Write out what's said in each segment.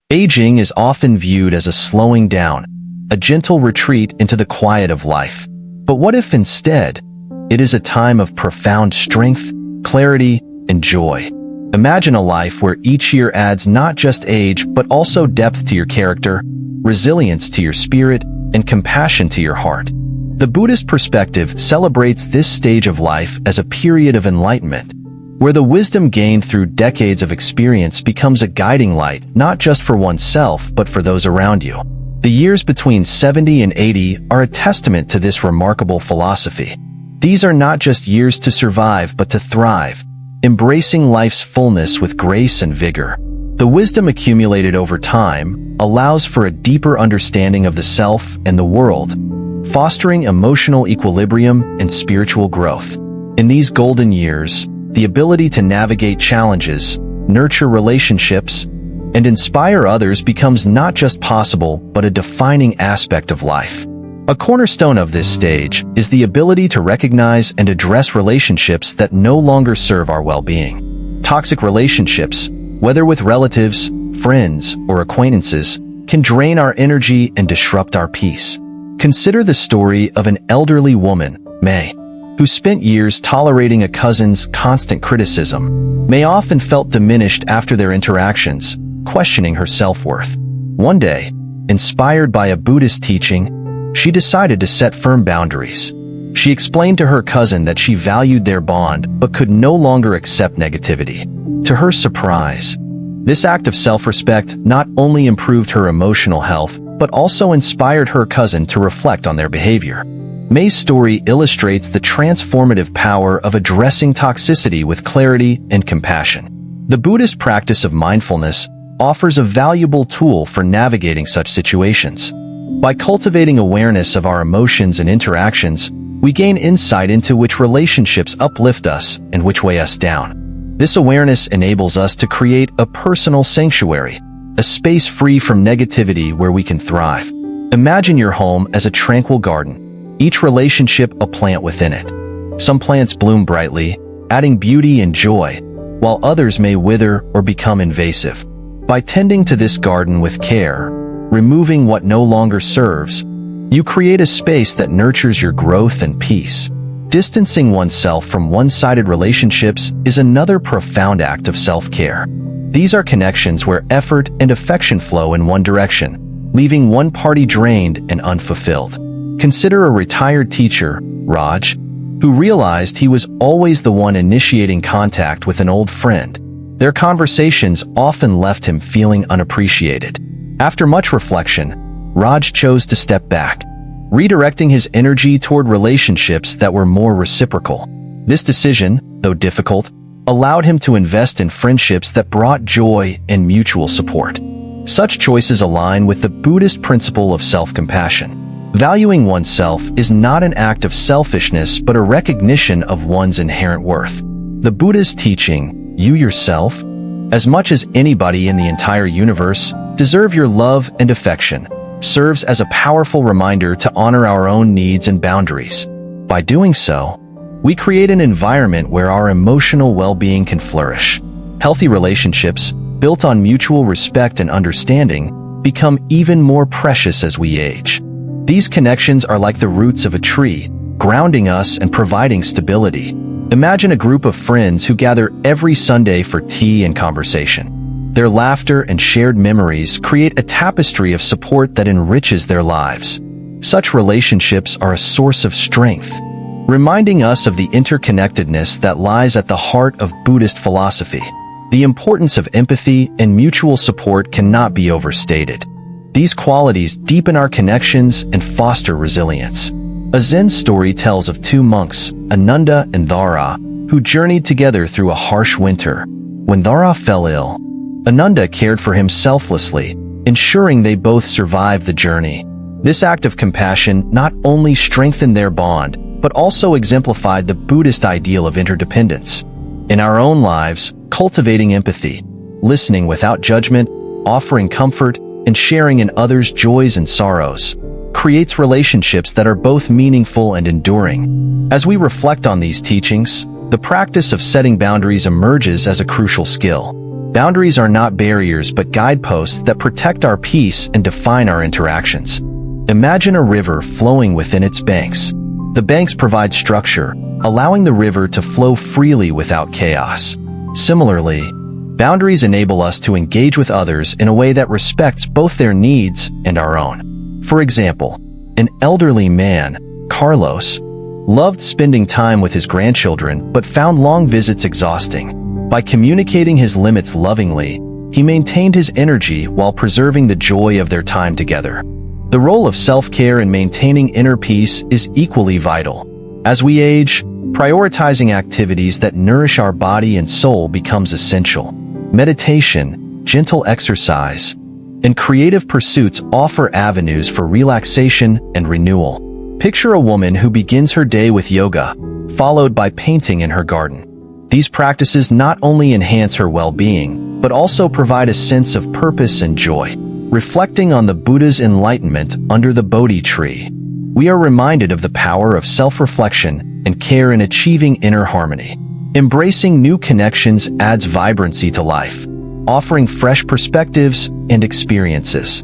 Aging is often viewed as a slowing down, a gentle retreat into the quiet of life. But what if instead, it is a time of profound strength, clarity, and joy? Imagine a life where each year adds not just age, but also depth to your character, resilience to your spirit, and compassion to your heart. The Buddhist perspective celebrates this stage of life as a period of enlightenment, where the wisdom gained through decades of experience becomes a guiding light, not just for oneself, but for those around you. The years between 70 and 80 are a testament to this remarkable philosophy. These are not just years to survive, but to thrive, embracing life's fullness with grace and vigor. The wisdom accumulated over time allows for a deeper understanding of the self and the world, fostering emotional equilibrium and spiritual growth. In these golden years, the ability to navigate challenges, nurture relationships, and inspire others becomes not just possible, but a defining aspect of life. A cornerstone of this stage is the ability to recognize and address relationships that no longer serve our well-being. Toxic relationships, whether with relatives, friends, or acquaintances, can drain our energy and disrupt our peace. Consider the story of an elderly woman, May, who spent years tolerating a cousin's constant criticism. May often felt diminished after their interactions, questioning her self-worth. One day, inspired by a Buddhist teaching, she decided to set firm boundaries. She explained to her cousin that she valued their bond but could no longer accept negativity. To her surprise, this act of self-respect not only improved her emotional health, but also inspired her cousin to reflect on their behavior. May's story illustrates the transformative power of addressing toxicity with clarity and compassion. The Buddhist practice of mindfulness offers a valuable tool for navigating such situations. By cultivating awareness of our emotions and interactions, we gain insight into which relationships uplift us and which weigh us down. This awareness enables us to create a personal sanctuary, a space free from negativity where we can thrive. Imagine your home as a tranquil garden, each relationship a plant within it. Some plants bloom brightly, adding beauty and joy, while others may wither or become invasive. By tending to this garden with care, removing what no longer serves, you create a space that nurtures your growth and peace. Distancing oneself from one-sided relationships is another profound act of self-care. These are connections where effort and affection flow in one direction, leaving one party drained and unfulfilled. Consider a retired teacher, Raj, who realized he was always the one initiating contact with an old friend. Their conversations often left him feeling unappreciated. After much reflection, Raj chose to step back, redirecting his energy toward relationships that were more reciprocal. This decision, though difficult, allowed him to invest in friendships that brought joy and mutual support. Such choices align with the Buddhist principle of self-compassion. Valuing oneself is not an act of selfishness, but a recognition of one's inherent worth. The Buddha's teaching, you yourself, as much as anybody in the entire universe, deserve your love and affection, serves as a powerful reminder to honor our own needs and boundaries. By doing so, we create an environment where our emotional well-being can flourish. Healthy relationships, built on mutual respect and understanding, become even more precious as we age. These connections are like the roots of a tree, grounding us and providing stability. Imagine a group of friends who gather every Sunday for tea and conversation. Their laughter and shared memories create a tapestry of support that enriches their lives. Such relationships are a source of strength, reminding us of the interconnectedness that lies at the heart of Buddhist philosophy. The importance of empathy and mutual support cannot be overstated. These qualities deepen our connections and foster resilience. A Zen story tells of two monks, Ananda and Dhara, who journeyed together through a harsh winter. When Dhara fell ill, Ananda cared for him selflessly, ensuring they both survived the journey. This act of compassion not only strengthened their bond, but also exemplified the Buddhist ideal of interdependence. In our own lives, cultivating empathy, listening without judgment, offering comfort, and sharing in others' joys and sorrows, creates relationships that are both meaningful and enduring. As we reflect on these teachings, the practice of setting boundaries emerges as a crucial skill. Boundaries are not barriers but guideposts that protect our peace and define our interactions. Imagine a river flowing within its banks. The banks provide structure, allowing the river to flow freely without chaos. Similarly, boundaries enable us to engage with others in a way that respects both their needs and our own. For example, an elderly man, Carlos, loved spending time with his grandchildren but found long visits exhausting. By communicating his limits lovingly, he maintained his energy while preserving the joy of their time together. The role of self-care in maintaining inner peace is equally vital. As we age, prioritizing activities that nourish our body and soul becomes essential. Meditation, gentle exercise, and creative pursuits offer avenues for relaxation and renewal. Picture a woman who begins her day with yoga, followed by painting in her garden. These practices not only enhance her well-being, but also provide a sense of purpose and joy. Reflecting on the Buddha's enlightenment under the Bodhi tree, we are reminded of the power of self-reflection and care in achieving inner harmony. Embracing new connections adds vibrancy to life, offering fresh perspectives and experiences.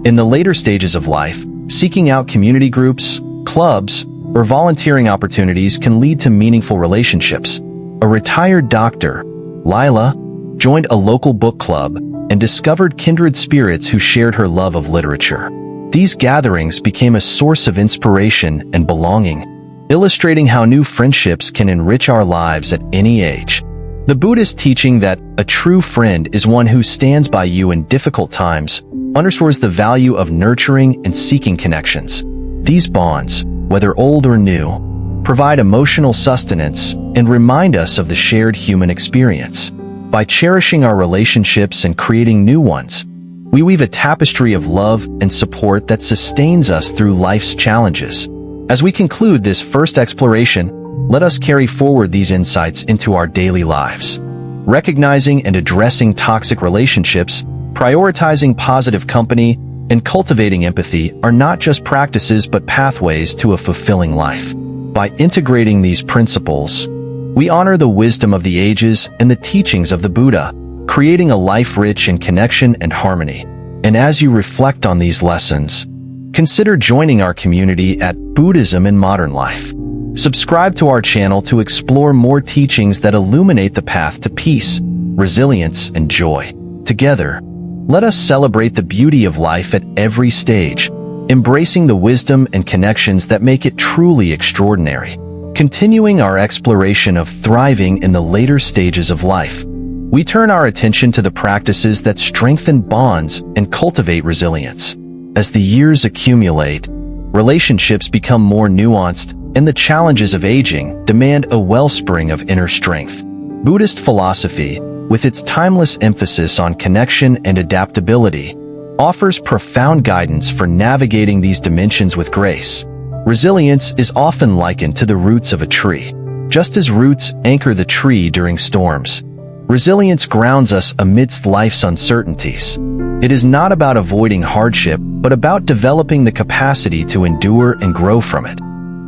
In the later stages of life, seeking out community groups, clubs, or volunteering opportunities can lead to meaningful relationships. A retired doctor, Lila, joined a local book club and discovered kindred spirits who shared her love of literature. These gatherings became a source of inspiration and belonging, illustrating how new friendships can enrich our lives at any age. The Buddhist teaching that a true friend is one who stands by you in difficult times underscores the value of nurturing and seeking connections. These bonds, whether old or new, provide emotional sustenance and remind us of the shared human experience. By cherishing our relationships and creating new ones, we weave a tapestry of love and support that sustains us through life's challenges. As we conclude this first exploration, let us carry forward these insights into our daily lives. Recognizing and addressing toxic relationships, prioritizing positive company, and cultivating empathy are not just practices but pathways to a fulfilling life. By integrating these principles, we honor the wisdom of the ages and the teachings of the Buddha, creating a life rich in connection and harmony. And as you reflect on these lessons, consider joining our community at Buddhism in Modern Life. Subscribe to our channel to explore more teachings that illuminate the path to peace, resilience, and joy. Together, let us celebrate the beauty of life at every stage, embracing the wisdom and connections that make it truly extraordinary. Continuing our exploration of thriving in the later stages of life, we turn our attention to the practices that strengthen bonds and cultivate resilience. As the years accumulate, relationships become more nuanced, and the challenges of aging demand a wellspring of inner strength. Buddhist philosophy, with its timeless emphasis on connection and adaptability, offers profound guidance for navigating these dimensions with grace. Resilience is often likened to the roots of a tree. Just as roots anchor the tree during storms, resilience grounds us amidst life's uncertainties. It is not about avoiding hardship, but about developing the capacity to endure and grow from it.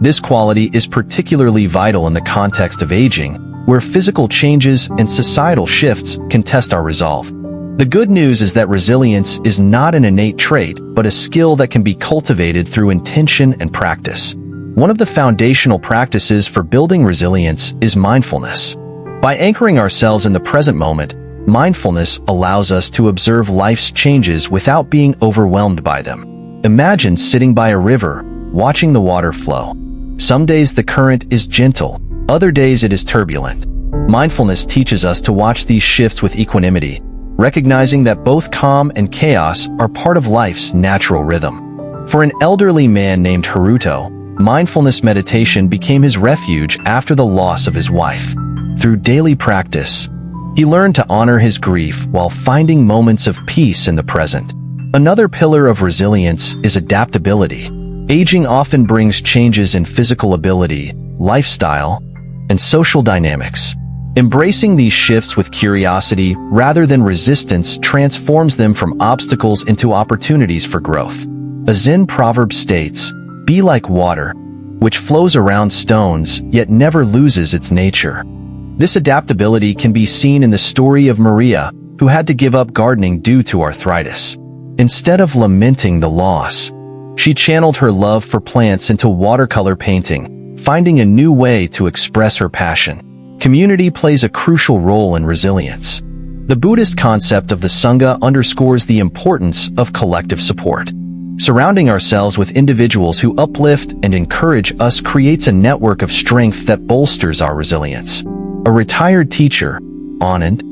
This quality is particularly vital in the context of aging, where physical changes and societal shifts can test our resolve. The good news is that resilience is not an innate trait, but a skill that can be cultivated through intention and practice. One of the foundational practices for building resilience is mindfulness. By anchoring ourselves in the present moment, mindfulness allows us to observe life's changes without being overwhelmed by them. Imagine sitting by a river, watching the water flow. Some days the current is gentle, other days it is turbulent. Mindfulness teaches us to watch these shifts with equanimity, recognizing that both calm and chaos are part of life's natural rhythm. For an elderly man named Haruto, mindfulness meditation became his refuge after the loss of his wife. Through daily practice, he learned to honor his grief while finding moments of peace in the present. Another pillar of resilience is adaptability. Aging often brings changes in physical ability, lifestyle, and social dynamics. Embracing these shifts with curiosity rather than resistance transforms them from obstacles into opportunities for growth. A Zen proverb states, "Be like water, which flows around stones yet never loses its nature." This adaptability can be seen in the story of Maria, who had to give up gardening due to arthritis. Instead of lamenting the loss, she channeled her love for plants into watercolor painting, finding a new way to express her passion. Community plays a crucial role in resilience. The Buddhist concept of the Sangha underscores the importance of collective support. Surrounding ourselves with individuals who uplift and encourage us creates a network of strength that bolsters our resilience. A retired teacher, Anand,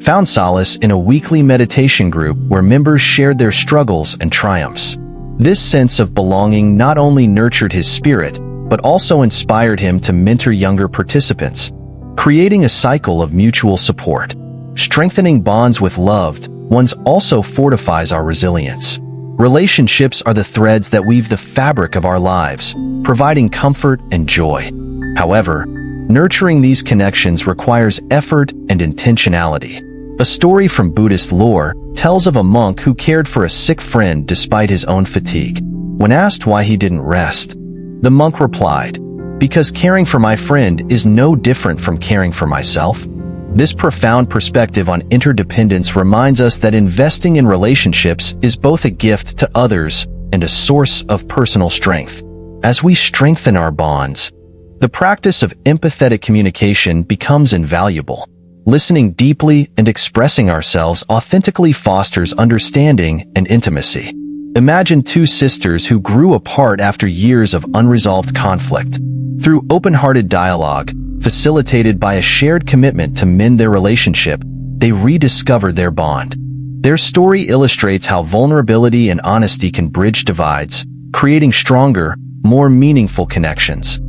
found solace in a weekly meditation group where members shared their struggles and triumphs. This sense of belonging not only nurtured his spirit, but also inspired him to mentor younger participants, creating a cycle of mutual support. Strengthening bonds with loved ones also fortifies our resilience. Relationships are the threads that weave the fabric of our lives, providing comfort and joy. However, nurturing these connections requires effort and intentionality. A story from Buddhist lore tells of a monk who cared for a sick friend despite his own fatigue. When asked why he didn't rest, the monk replied, "Because caring for my friend is no different from caring for myself." This profound perspective on interdependence reminds us that investing in relationships is both a gift to others and a source of personal strength. As we strengthen our bonds, the practice of empathetic communication becomes invaluable. Listening deeply and expressing ourselves authentically fosters understanding and intimacy. Imagine two sisters who grew apart after years of unresolved conflict. Through open-hearted dialogue, facilitated by a shared commitment to mend their relationship, they rediscovered their bond. Their story illustrates how vulnerability and honesty can bridge divides, creating stronger, more meaningful connections.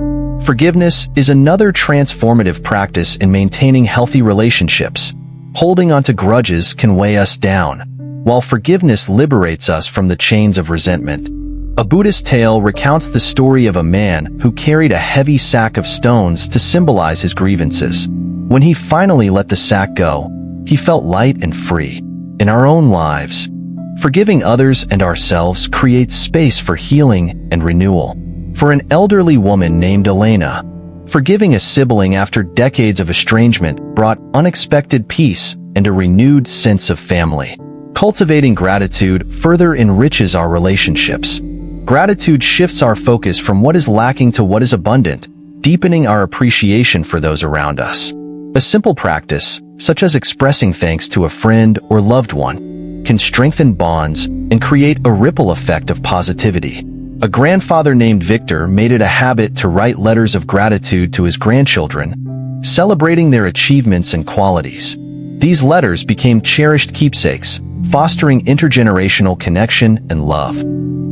Forgiveness is another transformative practice in maintaining healthy relationships. Holding onto grudges can weigh us down, while forgiveness liberates us from the chains of resentment. A Buddhist tale recounts the story of a man who carried a heavy sack of stones to symbolize his grievances. When he finally let the sack go, he felt light and free. In our own lives, forgiving others and ourselves creates space for healing and renewal. For an elderly woman named Elena, forgiving a sibling after decades of estrangement brought unexpected peace and a renewed sense of family. Cultivating gratitude further enriches our relationships. Gratitude shifts our focus from what is lacking to what is abundant, deepening our appreciation for those around us. A simple practice, such as expressing thanks to a friend or loved one, can strengthen bonds and create a ripple effect of positivity. A grandfather named Victor made it a habit to write letters of gratitude to his grandchildren, celebrating their achievements and qualities. These letters became cherished keepsakes, fostering intergenerational connection and love.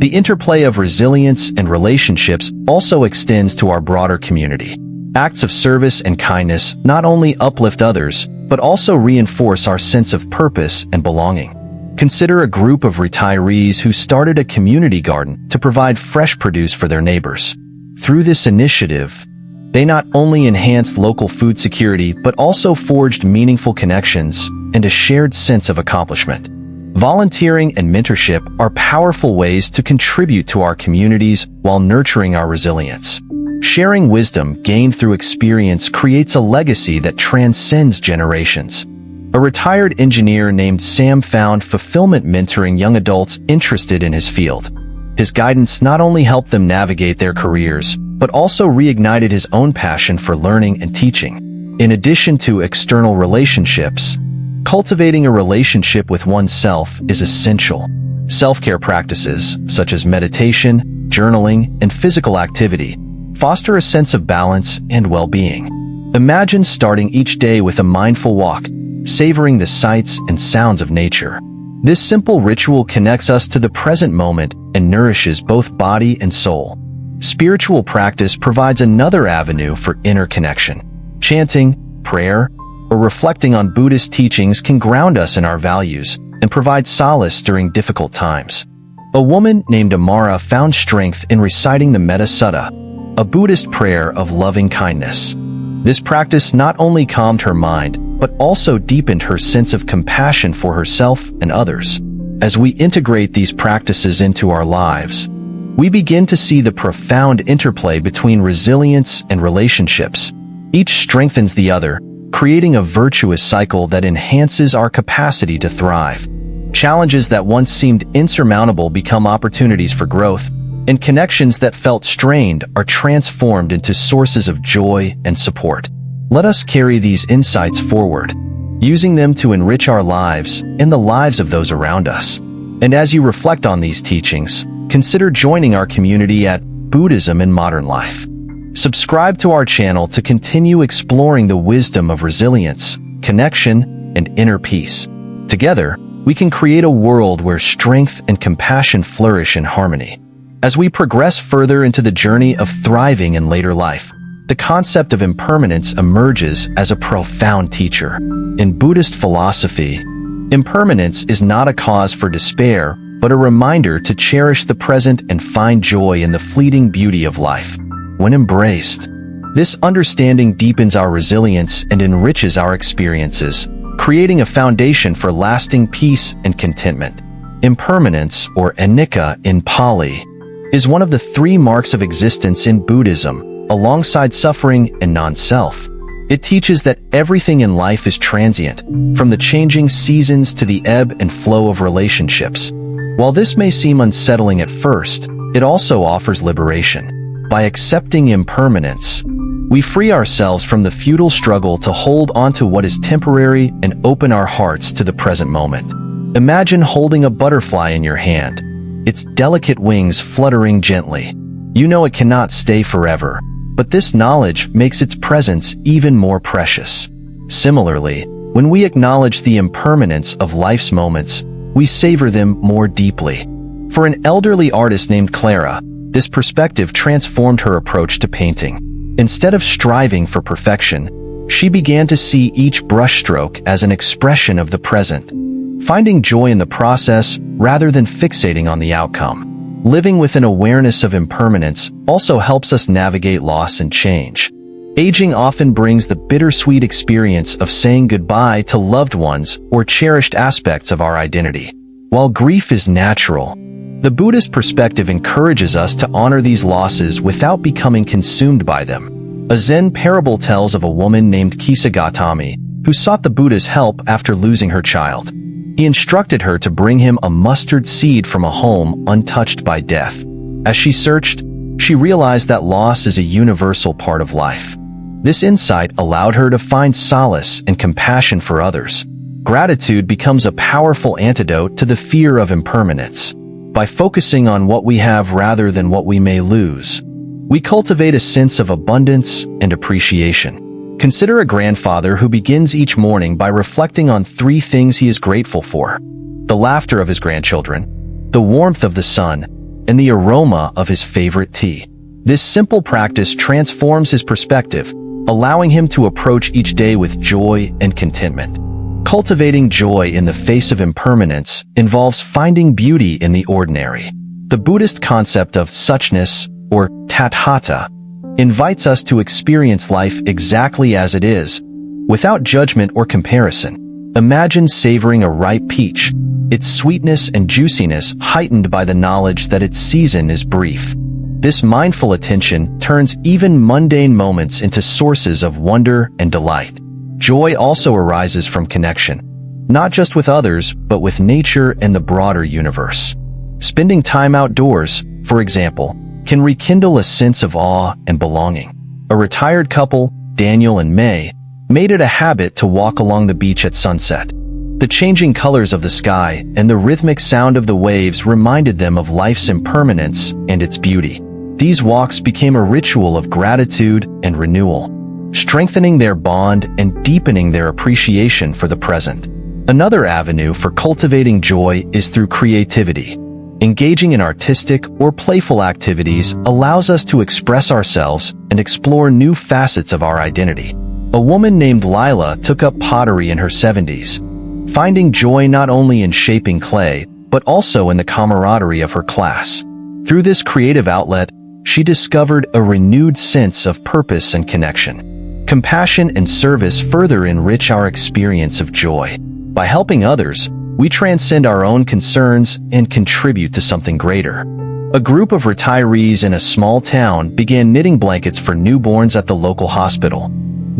The interplay of resilience and relationships also extends to our broader community. Acts of service and kindness not only uplift others, but also reinforce our sense of purpose and belonging. Consider a group of retirees who started a community garden to provide fresh produce for their neighbors. Through this initiative, they not only enhanced local food security but also forged meaningful connections and a shared sense of accomplishment. Volunteering and mentorship are powerful ways to contribute to our communities while nurturing our resilience. Sharing wisdom gained through experience creates a legacy that transcends generations. A retired engineer named Sam found fulfillment mentoring young adults interested in his field. His guidance not only helped them navigate their careers, but also reignited his own passion for learning and teaching. In addition to external relationships, cultivating a relationship with oneself is essential. Self-care practices, such as meditation, journaling, and physical activity, foster a sense of balance and well-being. Imagine starting each day with a mindful walk, savoring the sights and sounds of nature. This simple ritual connects us to the present moment and nourishes both body and soul. Spiritual practice provides another avenue for inner connection. Chanting, prayer, or reflecting on Buddhist teachings can ground us in our values and provide solace during difficult times. A woman named Amara found strength in reciting the Metta Sutta, a Buddhist prayer of loving kindness. This practice not only calmed her mind, but also deepened her sense of compassion for herself and others. As we integrate these practices into our lives, we begin to see the profound interplay between resilience and relationships. Each strengthens the other, creating a virtuous cycle that enhances our capacity to thrive. Challenges that once seemed insurmountable become opportunities for growth, and connections that felt strained are transformed into sources of joy and support. Let us carry these insights forward, using them to enrich our lives and the lives of those around us. And as you reflect on these teachings, consider joining our community at Buddhism in Modern Life. Subscribe to our channel to continue exploring the wisdom of resilience, connection, and inner peace. Together, we can create a world where strength and compassion flourish in harmony. As we progress further into the journey of thriving in later life, the concept of impermanence emerges as a profound teacher. In Buddhist philosophy, impermanence is not a cause for despair, but a reminder to cherish the present and find joy in the fleeting beauty of life. When embraced, this understanding deepens our resilience and enriches our experiences, creating a foundation for lasting peace and contentment. Impermanence, or anicca in Pali, is one of the three marks of existence in Buddhism, alongside suffering and non-self. It teaches that everything in life is transient, from the changing seasons to the ebb and flow of relationships. While this may seem unsettling at first, it also offers liberation. By accepting impermanence, we free ourselves from the futile struggle to hold onto what is temporary and open our hearts to the present moment. Imagine holding a butterfly in your hand, its delicate wings fluttering gently. You know it cannot stay forever, but this knowledge makes its presence even more precious. Similarly, when we acknowledge the impermanence of life's moments, we savor them more deeply. For an elderly artist named Clara, this perspective transformed her approach to painting. Instead of striving for perfection, she began to see each brushstroke as an expression of the present, finding joy in the process rather than fixating on the outcome. Living with an awareness of impermanence also helps us navigate loss and change. Aging often brings the bittersweet experience of saying goodbye to loved ones or cherished aspects of our identity. While grief is natural, the Buddhist perspective encourages us to honor these losses without becoming consumed by them. A Zen parable tells of a woman named Kisagatami, who sought the Buddha's help after losing her child. He instructed her to bring him a mustard seed from a home untouched by death. As she searched, she realized that loss is a universal part of life. This insight allowed her to find solace and compassion for others. Gratitude becomes a powerful antidote to the fear of impermanence. By focusing on what we have rather than what we may lose, we cultivate a sense of abundance and appreciation. Consider a grandfather who begins each morning by reflecting on 3 things he is grateful for: the laughter of his grandchildren, the warmth of the sun, and the aroma of his favorite tea. This simple practice transforms his perspective, allowing him to approach each day with joy and contentment. Cultivating joy in the face of impermanence involves finding beauty in the ordinary. The Buddhist concept of suchness, or tathata, invites us to experience life exactly as it is, without judgment or comparison. Imagine savoring a ripe peach, its sweetness and juiciness heightened by the knowledge that its season is brief. This mindful attention turns even mundane moments into sources of wonder and delight. Joy also arises from connection, not just with others, but with nature and the broader universe. Spending time outdoors, for example, can rekindle a sense of awe and belonging. A retired couple, Daniel and May, made it a habit to walk along the beach at sunset. The changing colors of the sky and the rhythmic sound of the waves reminded them of life's impermanence and its beauty. These walks became a ritual of gratitude and renewal, strengthening their bond and deepening their appreciation for the present. Another avenue for cultivating joy is through creativity. Engaging in artistic or playful activities allows us to express ourselves and explore new facets of our identity. A woman named Lila took up pottery in her 70s, finding joy not only in shaping clay, but also in the camaraderie of her class. Through this creative outlet, she discovered a renewed sense of purpose and connection. Compassion and service further enrich our experience of joy. By helping others, we transcend our own concerns and contribute to something greater. A group of retirees in a small town began knitting blankets for newborns at the local hospital.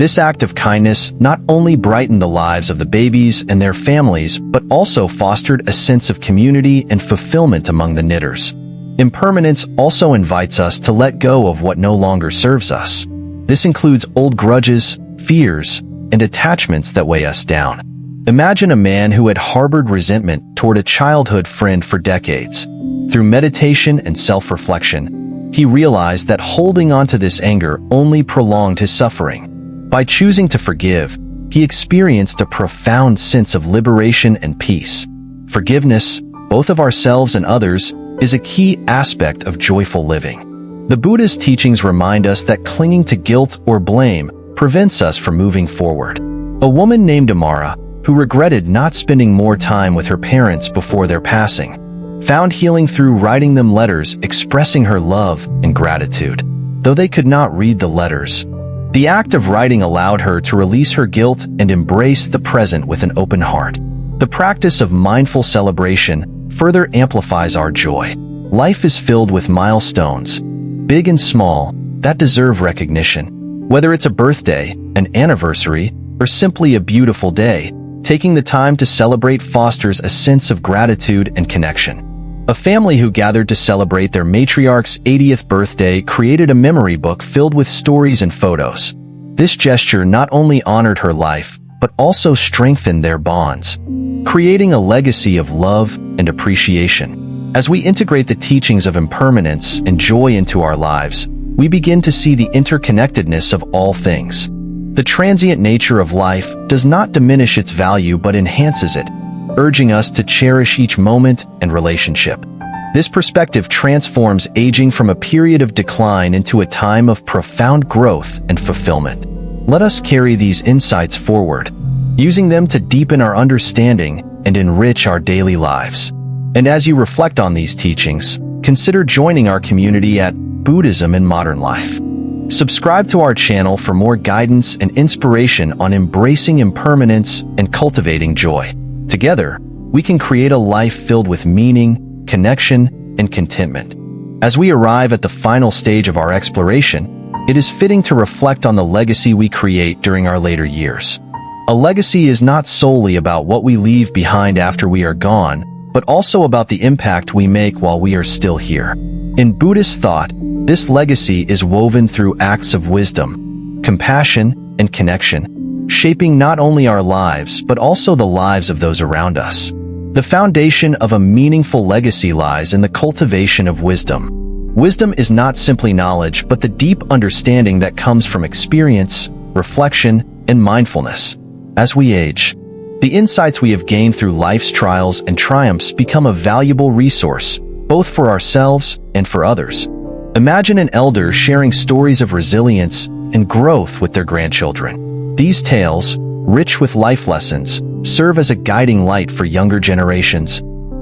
This act of kindness not only brightened the lives of the babies and their families, but also fostered a sense of community and fulfillment among the knitters. Impermanence also invites us to let go of what no longer serves us. This includes old grudges, fears, and attachments that weigh us down. Imagine a man who had harbored resentment toward a childhood friend for decades. Through meditation and self-reflection, he realized that holding on to this anger only prolonged his suffering. By choosing to forgive, he experienced a profound sense of liberation and peace. Forgiveness, both of ourselves and others, is a key aspect of joyful living. The Buddhist teachings remind us that clinging to guilt or blame prevents us from moving forward. A woman named Amara, who regretted not spending more time with her parents before their passing, found healing through writing them letters expressing her love and gratitude. Though they could not read the letters, the act of writing allowed her to release her guilt and embrace the present with an open heart. The practice of mindful celebration further amplifies our joy. Life is filled with milestones, big and small, that deserve recognition. Whether it's a birthday, an anniversary, or simply a beautiful day, taking the time to celebrate fosters a sense of gratitude and connection. A family who gathered to celebrate their matriarch's 80th birthday created a memory book filled with stories and photos. This gesture not only honored her life, but also strengthened their bonds, creating a legacy of love and appreciation. As we integrate the teachings of impermanence and joy into our lives, we begin to see the interconnectedness of all things. The transient nature of life does not diminish its value but enhances it, urging us to cherish each moment and relationship. This perspective transforms aging from a period of decline into a time of profound growth and fulfillment. Let us carry these insights forward, using them to deepen our understanding and enrich our daily lives. And as you reflect on these teachings, consider joining our community at Buddhism in Modern Life. Subscribe to our channel for more guidance and inspiration on embracing impermanence and cultivating joy. Together, we can create a life filled with meaning, connection, and contentment. As we arrive at the final stage of our exploration, it is fitting to reflect on the legacy we create during our later years. A legacy is not solely about what we leave behind after we are gone, but also about the impact we make while we are still here. In Buddhist thought, this legacy is woven through acts of wisdom, compassion, and connection, shaping not only our lives but also the lives of those around us. The foundation of a meaningful legacy lies in the cultivation of wisdom. Wisdom is not simply knowledge but the deep understanding that comes from experience, reflection, and mindfulness. As we age, the insights we have gained through life's trials and triumphs become a valuable resource, both for ourselves and for others. Imagine an elder sharing stories of resilience and growth with their grandchildren. These tales, rich with life lessons, serve as a guiding light for younger generations,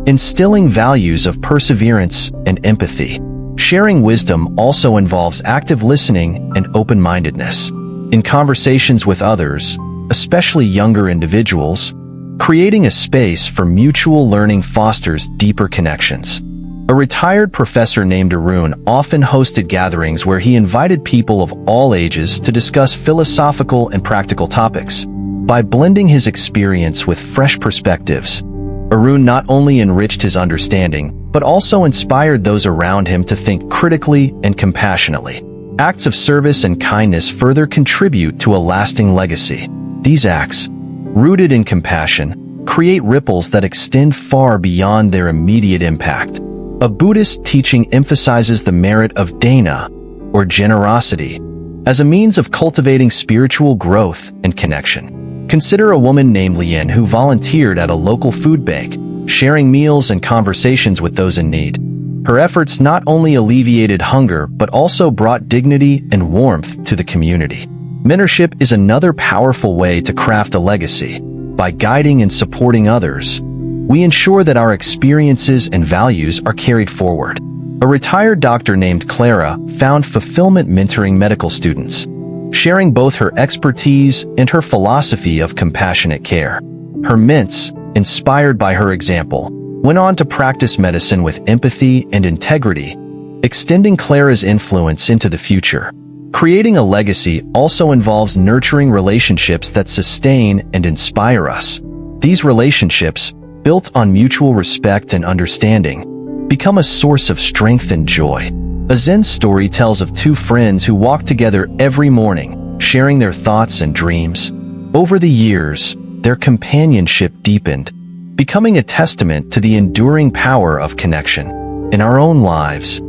instilling values of perseverance and empathy. Sharing wisdom also involves active listening and open-mindedness. In conversations with others, especially younger individuals, creating a space for mutual learning fosters deeper connections. A retired professor named Arun often hosted gatherings where he invited people of all ages to discuss philosophical and practical topics. By blending his experience with fresh perspectives, Arun not only enriched his understanding, but also inspired those around him to think critically and compassionately. Acts of service and kindness further contribute to a lasting legacy. These acts, rooted in compassion, create ripples that extend far beyond their immediate impact. A Buddhist teaching emphasizes the merit of dana, or generosity, as a means of cultivating spiritual growth and connection. Consider a woman named Lien who volunteered at a local food bank, sharing meals and conversations with those in need. Her efforts not only alleviated hunger but also brought dignity and warmth to the community. Mentorship is another powerful way to craft a legacy. By guiding and supporting others, we ensure that our experiences and values are carried forward. A retired doctor named Clara found fulfillment mentoring medical students, sharing both her expertise and her philosophy of compassionate care. Her mints, inspired by her example, went on to practice medicine with empathy and integrity, extending Clara's influence into the future. Creating a legacy also involves nurturing relationships that sustain and inspire us. These relationships, built on mutual respect and understanding, become a source of strength and joy. A Zen story tells of two friends who walked together every morning, sharing their thoughts and dreams. Over the years, their companionship deepened, becoming a testament to the enduring power of connection. In our own lives,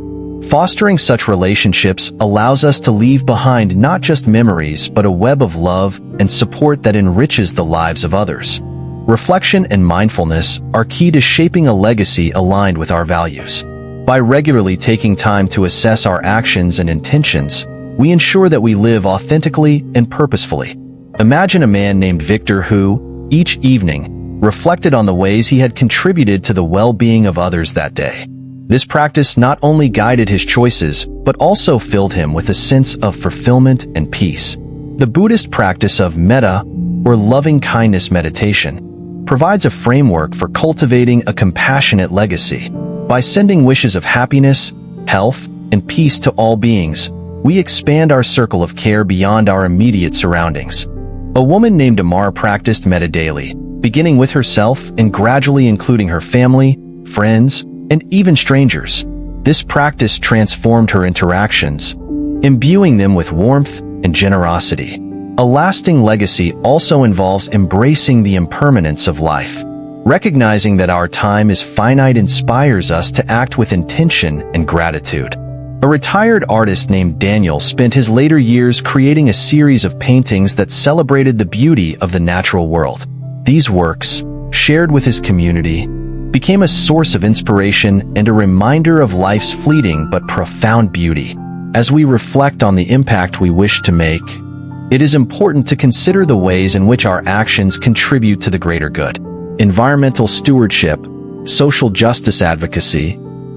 fostering such relationships allows us to leave behind not just memories but a web of love and support that enriches the lives of others. Reflection and mindfulness are key to shaping a legacy aligned with our values. By regularly taking time to assess our actions and intentions, we ensure that we live authentically and purposefully. Imagine a man named Victor who, each evening, reflected on the ways he had contributed to the well-being of others that day. This practice not only guided his choices, but also filled him with a sense of fulfillment and peace. The Buddhist practice of metta, or loving-kindness meditation, provides a framework for cultivating a compassionate legacy. By sending wishes of happiness, health, and peace to all beings, we expand our circle of care beyond our immediate surroundings. A woman named Amar practiced metta daily, beginning with herself and gradually including her family, friends, and even strangers. This practice transformed her interactions, imbuing them with warmth and generosity. A lasting legacy also involves embracing the impermanence of life. Recognizing that our time is finite inspires us to act with intention and gratitude. A retired artist named Daniel spent his later years creating a series of paintings that celebrated the beauty of the natural world. These works, shared with his community, became a source of inspiration and a reminder of life's fleeting but profound beauty. As we reflect on the impact we wish to make, it is important to consider the ways in which our actions contribute to the greater good. Environmental stewardship, social justice advocacy,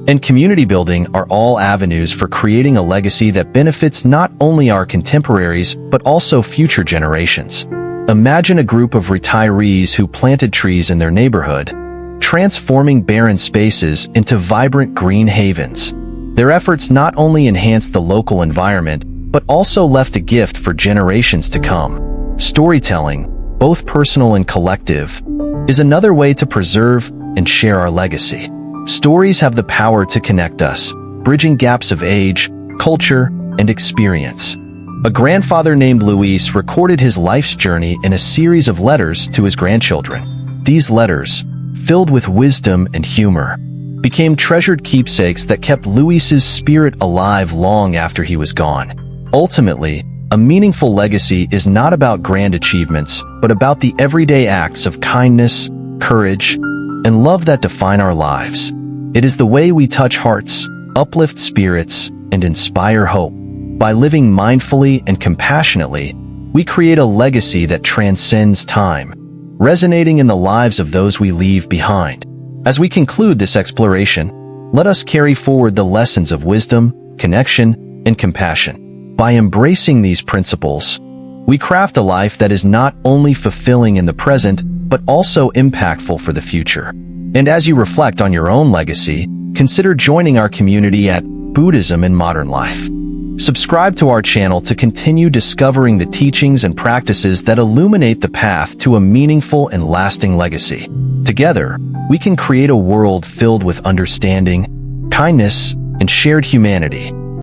and community building are all avenues for creating a legacy that benefits not only our contemporaries but also future generations. Imagine a group of retirees who planted trees in their neighborhood, transforming barren spaces into vibrant green havens. Their efforts not only enhanced the local environment, but also left a gift for generations to come. Storytelling, both personal and collective, is another way to preserve and share our legacy. Stories have the power to connect us, bridging gaps of age, culture, and experience. A grandfather named Luis recorded his life's journey in a series of letters to his grandchildren. These letters, filled with wisdom and humor, became treasured keepsakes that kept Luis's spirit alive long after he was gone. Ultimately, a meaningful legacy is not about grand achievements, but about the everyday acts of kindness, courage, and love that define our lives. It is the way we touch hearts, uplift spirits, and inspire hope. By living mindfully and compassionately, we create a legacy that transcends time, resonating in the lives of those we leave behind. As we conclude this exploration, let us carry forward the lessons of wisdom, connection, and compassion. By embracing these principles, we craft a life that is not only fulfilling in the present, but also impactful for the future. And as you reflect on your own legacy, consider joining our community at Buddhism in Modern Life. Subscribe to our channel to continue discovering the teachings and practices that illuminate the path to a meaningful and lasting legacy. Together, we can create a world filled with understanding, kindness, and shared humanity.